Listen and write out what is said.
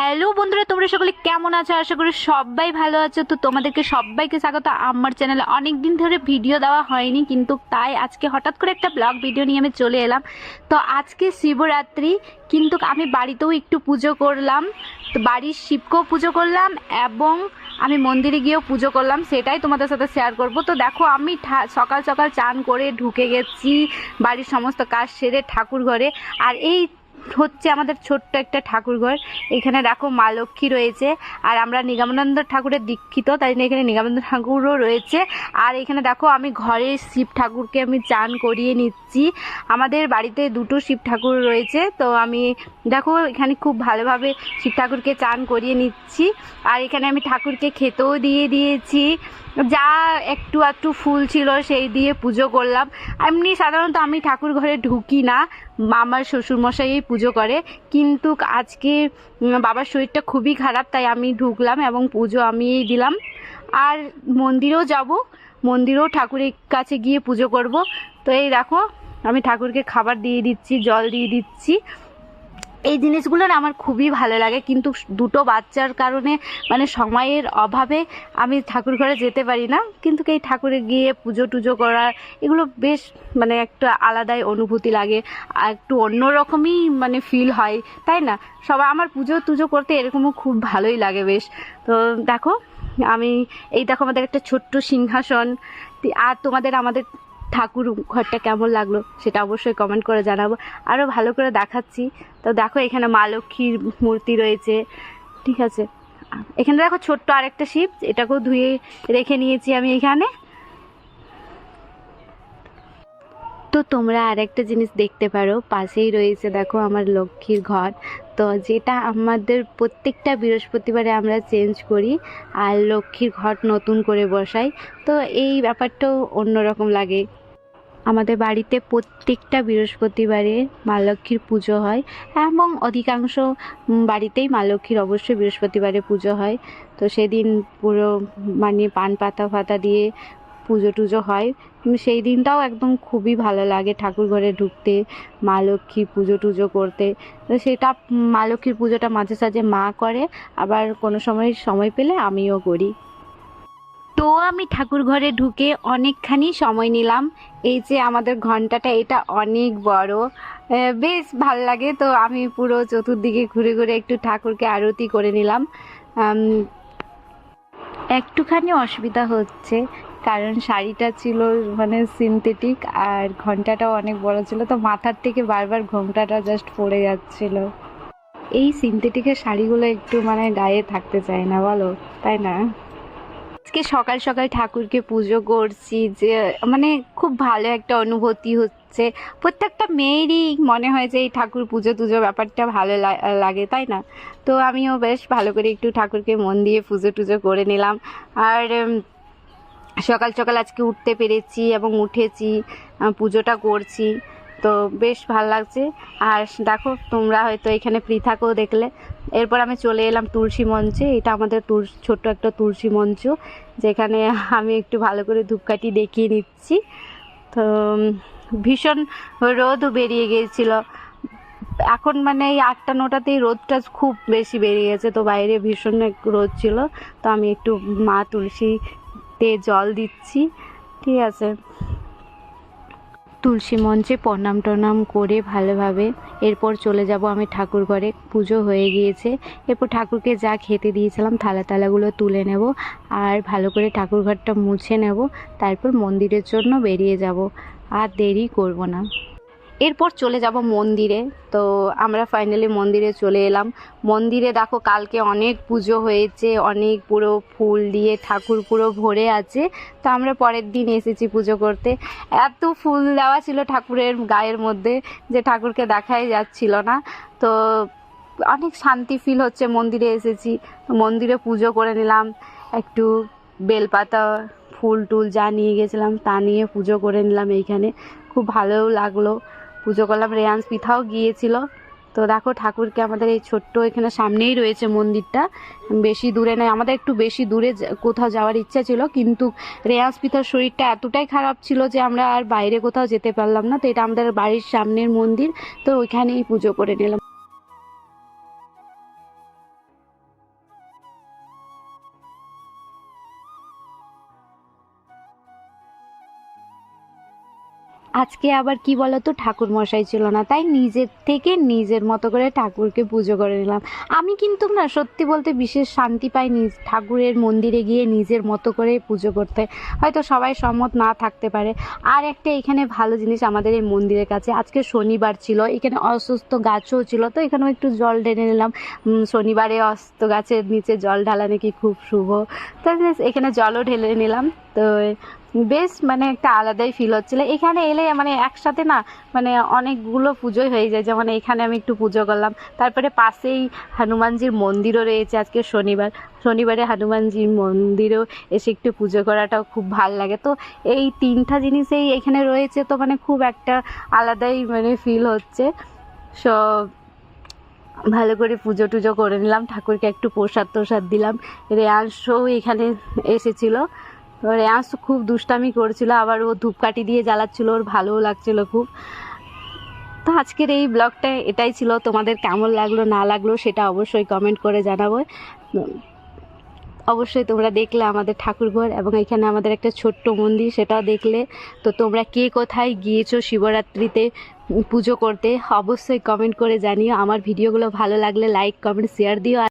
Hello বন্ধুরা, তোমরা সকলে কেমন আছো? আশা করি সবাই ভালো আছো। তো তোমাদেরকে সবাইকে স্বাগত আমার চ্যানেলে। অনেক দিন ধরে ভিডিও দেওয়া হয়নি, কিন্তু তাই আজকে হঠাৎ করে একটা ব্লগ ভিডিও নিয়ে আমি চলে এলাম। তো আজকে শিবরাত্রি, কিন্তু আমি বাড়িতেও একটু পুজো করলাম। তো বাড়ির শিবকেও পুজো করলাম এবং আমি মন্দিরে গিয়েও পুজো করলাম, সেটাই তোমাদের সাথে শেয়ার করব। তো দেখো, আমি সকাল সকাল চান করে ঢুকে গেছি বাড়ির সমস্ত কাজ সেরে ঠাকুর ঘরে। আর এই হচ্ছে আমাদের ছোট্ট একটা ঠাকুর ঘর। এখানে দেখো মা লক্ষ্মী রয়েছে, আর আমরা নিগমানন্দ ঠাকুরের দীক্ষিত, তাই জন্য এখানে নিগমানন্দ ঠাকুরও রয়েছে। আর এখানে দেখো আমি ঘরে শিব ঠাকুরকে আমি চান করিয়ে নিচ্ছি। আমাদের বাড়িতে দুটো শিব ঠাকুর রয়েছে, তো আমি দেখো এখানে খুব ভালোভাবে শিব ঠাকুরকে চান করিয়ে নিচ্ছি। আর এখানে আমি ঠাকুরকে খেতেও দিয়ে দিয়েছি, যা একটু একটু ফুল ছিল সেই দিয়ে পুজো করলাম। এমনি সাধারণত আমি ঠাকুর ঘরে ঢুকি না, আমার শ্বশুরমশাই পুজো করে, কিন্তু আজকে বাবার শরীরটা খুবই খারাপ, তাই আমি ঢুকলাম এবং পুজো আমিই দিলাম। আর মন্দিরেও যাব, মন্দিরেও ঠাকুরের কাছে গিয়ে পুজো করব। তো এই দেখো আমি ঠাকুরকে খাবার দিয়ে দিচ্ছি, জল দিয়ে দিচ্ছি। এই জিনিসগুলো না আমার খুবই ভালো লাগে, কিন্তু দুটো বাচ্চার কারণে মানে সময়ের অভাবে আমি ঠাকুর ঘরে যেতে পারি না। কিন্তু এই ঠাকুরে গিয়ে পুজো টুজো করা, এগুলো বেশ মানে একটা আলাদাই অনুভূতি লাগে, আর একটু অন্যরকমই মানে ফিল হয়, তাই না? সবাই আমার পুজো টুজো করতে এরকমও খুব ভালোই লাগে বেশ। তো দেখো আমি এই দেখো আমাদের একটা ছোট্ট সিংহাসন। আর তোমাদের আমাদের ঠাকুর ঘরটা কেমন লাগলো সেটা অবশ্যই কমেন্ট করে জানাবো, আরও ভালো করে দেখাচ্ছি। তো দেখো এখানে মা লক্ষ্মীর মূর্তি রয়েছে, ঠিক আছে। এখানে দেখো ছোট্ট আরেকটা শিব, এটাকেও ধুয়ে রেখে নিয়েছি আমি এখানে। তো তোমরা আরেকটা জিনিস দেখতে পারো, পাশেই রয়েছে দেখো আমার লক্ষ্মীর ঘর। তো যেটা আমাদের প্রত্যেকটা বৃহস্পতিবারে আমরা চেঞ্জ করি আর লক্ষ্মীর ঘর নতুন করে বসাই। তো এই ব্যাপারটাও অন্যরকম লাগে। আমাদের বাড়িতে প্রত্যেকটা বৃহস্পতিবারে মা লক্ষ্মীর পুজো হয়, এবং অধিকাংশ বাড়িতেই মা লক্ষ্মীর অবশ্যই বৃহস্পতিবারে পুজো হয়। তো সেদিন পুরো মানে পান পাতা ফাতা দিয়ে পুজো টুজো হয়। সেই দিনটাও একদম খুবই ভালো লাগে ঠাকুর ঘরে ঢুকতে, মা লক্ষ্মী পুজো টুজো করতে। তো সেটা মা লক্ষ্মীর পুজোটা মাঝে সাঝে মা করে, আবার কোনো সময় পেলে আমিও করি। তো আমি ঠাকুর ঘরে ঢুকে অনেকখানি সময় নিলাম। এই যে আমাদের ঘন্টাটা, এটা অনেক বড়, বেশ ভাল লাগে। তো আমি পুরো চতুর্দিকে ঘুরে ঘুরে একটু ঠাকুরকে আরতি করে নিলাম। একটুখানি অসুবিধা হচ্ছে, কারণ শাড়িটা ছিল মানে সিনথেটিক, আর ঘন্টাটাও অনেক বড় ছিল, তো মাথার থেকে বারবার ঘোমটাটা জাস্ট পড়ে যাচ্ছিল। এই সিনথেটিকের শাড়িগুলো একটু মানে গায়ে থাকতে চায় না, বলো, তাই না? আজকে সকাল সকাল ঠাকুরকে পুজো করছি, যে মানে খুব ভালো একটা অনুভূতি হচ্ছে। প্রত্যেকটা মেয়েরই মনে হয় যে এই ঠাকুর পুজো টুজো ব্যাপারটা ভালো লাগে, তাই না? তো আমিও বেশ ভালো করে একটু ঠাকুরকে মন দিয়ে পুজো টুজো করে নিলাম। আর সকাল সকাল আজকে উঠতে পেরেছি এবং উঠেছি, পুজোটা করছি, তো বেশ ভালো লাগছে। আর দেখো তোমরা হয়তো এখানে পৃথাকেও দেখলে। এরপর আমি চলে এলাম তুলসী মঞ্চে। এটা আমাদের ছোট্ট একটা তুলসী মঞ্চ, যেখানে আমি একটু ভালো করে ধূপকাঠি দেখিয়ে নিচ্ছি। তো ভীষণ রোদও বেরিয়ে গিয়েছিল এখন, মানে এই 8টা-9টাতেই রোদটা খুব বেশি বেরিয়ে গেছে, তো বাইরে ভীষণ রোদ ছিল। তো আমি একটু মা তুলসীতে জল দিচ্ছি, ঠিক আছে। তুলসী মঞ্চে প্রণাম টনাম করে ভালোভাবে এরপর চলে যাব আমি ঠাকুর ঘরে। পুজো হয়ে গিয়েছে, এরপর ঠাকুরকে যা খেতে দিয়েছিলাম থালাগুলো তুলে নেব, আর ভালো করে ঠাকুর ঘরটা মুছে নেব, তারপর মন্দিরের জন্য বেরিয়ে যাব। আর দেরি করব না, এরপর চলে যাব মন্দিরে। তো আমরা ফাইনালি মন্দিরে চলে এলাম। মন্দিরে দেখো কালকে অনেক পুজো হয়েছে, অনেক পুরো ফুল দিয়ে ঠাকুর পুরো ভরে আছে। তো আমরা পরের দিন এসেছি পুজো করতে। এত ফুল দেওয়া ছিল ঠাকুরের গায়ের মধ্যে যে ঠাকুরকে দেখাই যাচ্ছিল না। তো অনেক শান্তি ফিল হচ্ছে, মন্দিরে এসেছি, মন্দিরে পুজো করে নিলাম। একটু বেলপাতা ফুল টুল যা নিয়ে গেছিলাম তা নিয়ে পুজো করে নিলাম এইখানে, খুব ভালোও লাগলো। পুজো করলাম, রেয়ান্স পিঠাও গিয়েছিল। তো দেখো ঠাকুরকে আমাদের এই ছোট্ট এখানে সামনেই রয়েছে মন্দিরটা, বেশি দূরে নয়। আমাদের একটু বেশি দূরে কোথাও যাওয়ার ইচ্ছা ছিল, কিন্তু রেয়ান্স পিঠার শরীরটা এতটাই খারাপ ছিল যে আমরা আর বাইরে কোথাও যেতে পারলাম না। তো এটা আমাদের বাড়ির সামনের মন্দির, তো ওইখানেই পুজো করে নিলাম। আজকে আবার কি বলতো, ঠাকুর মশাই ছিল না, তাই নিজের থেকে নিজের মতো করে ঠাকুরকে পুজো করে নিলাম। আমি কিন্তু না সত্যি বলতে বিশেষ শান্তি পাই নিজ ঠাকুরের মন্দিরে গিয়ে নিজের মতো করে পুজো করতে। হয়তো সবাই সম্মত না থাকতে পারে। আর একটা এখানে ভালো জিনিস আমাদের এই মন্দিরের কাছে, আজকে শনিবার ছিল, এখানে অসুস্থ গাছও ছিল, তো এখানেও একটু জল ঢেলে নিলাম। শনিবারে অস্ত গাছের নিচে জল ঢালা নাকি খুব শুভ, তো এখানে জলও ঢেলে নিলাম। তো বেশ মানে একটা আলাদাই ফিল হচ্ছিলো এখানে এলে, মানে একসাথে না মানে অনেকগুলো পুজোই হয়ে যায়। যেমন এখানে আমি একটু পুজো করলাম, তারপরে পাশেই হনুমানজির মন্দিরও রয়েছে, আজকে শনিবারে হনুমানজির মন্দিরেও এসে একটু পুজো করাটাও খুব ভাল লাগে। তো এই তিনটা জিনিসেই এখানে রয়েছে, তো মানে খুব একটা আলাদাই মানে ফিল হচ্ছে। সব ভালো করে পুজো টুজো করে নিলাম, ঠাকুরকে একটু প্রসাদ দিলাম। রেয়াংশও এখানে এসেছিলো, রেয়াংশ খুব দুষ্টামি করছিল, আবার ও ধূপকাঠি দিয়ে জ্বালাচ্ছিল, ওর ভালোও লাগছিল খুব। তো আজকের এই ব্লগটা এটাই ছিল, তোমাদের কেমন লাগলো না লাগলো সেটা অবশ্যই কমেন্ট করে জানাবো। অবশ্যই তোমরা দেখলে আমাদের ঠাকুরঘর, এবং এখানে আমাদের একটা ছোট্ট মন্দির, সেটাও দেখলে। তো তোমরা কে কোথায় গিয়েছো শিবরাত্রিতে পুজো করতে অবশ্যই কমেন্ট করে জানিও। আমার ভিডিওগুলো ভালো লাগলে লাইক কমেন্ট শেয়ার দিও।